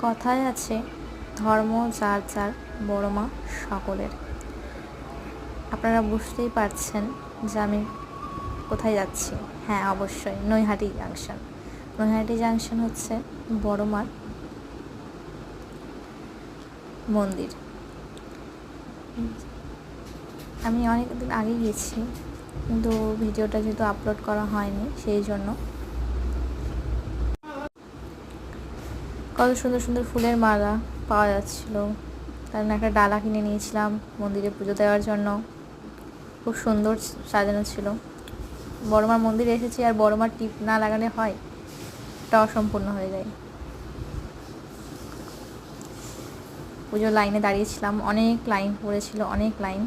কথায় আছে, ধর্ম যার যার, বড় মা সকলের। আপনারা বুঝতেই পারছেন যে আমি কোথায় যাচ্ছি। হ্যাঁ, অবশ্যই নৈহাটি জাংশন। নৈহাটি জাংশন হচ্ছে বড় মার মন্দির। আমি অনেক দিন আগে গেছি, কিন্তু ভিডিওটা যেহেতু আপলোড করা হয়নি, সেই জন্য। কত সুন্দর সুন্দর ফুলের মালা পাওয়া যাচ্ছিলো। কারণ একটা ডালা কিনে নিয়েছিলাম মন্দিরে পুজো দেওয়ার জন্য। খুব সুন্দর সাজানো ছিল। বড়মার মন্দিরে এসেছি, আর বড়মার টিপ না লাগালে হয়? এটা অসম্পূর্ণ হয়ে যায়। পুজোর লাইনে দাঁড়িয়েছিলাম, অনেক লাইন পড়েছিল, অনেক লাইন।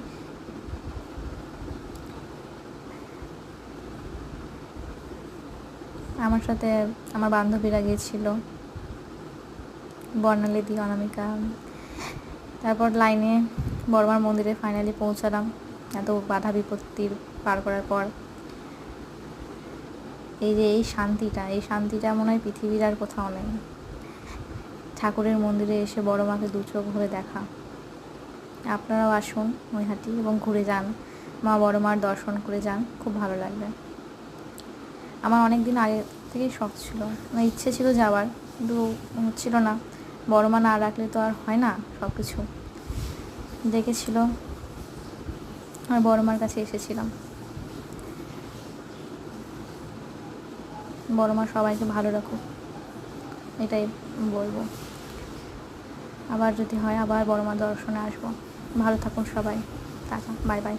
আমার সাথে আমার বান্ধবীরা গিয়েছিল, বর্ণালীদি, অনামিকা। তারপর লাইনে বড়মার মন্দিরে ফাইনালি পৌঁছালাম, এত বাধা বিপত্তির পার করার পর। এই যে এই শান্তিটা মনে হয় পৃথিবীর আর কোথাও নেই। ঠাকুরের মন্দিরে এসে বড় মাকে দু চোখ ভরে দেখা। আপনারাও আসুন নৈহাটি এবং ঘুরে যান, মা বড় মার দর্শন করে যান, খুব ভালো লাগবে। আমার অনেক দিন আগে থেকেই শখ ছিল, আমার ইচ্ছে ছিল যাওয়ার, কিন্তু হচ্ছিল না। বড় মা না রাখলে তো আর হয় না সব কিছু। দেখেছিল, আর বড় মার কাছে এসেছিলাম। বড় মা সবাইকে ভালো রাখুক, এটাই বলবো। আবার যদি হয়, আবার বড় মা দর্শনে আসবো। ভালো থাকুন সবাই, টাটা, বাই বাই।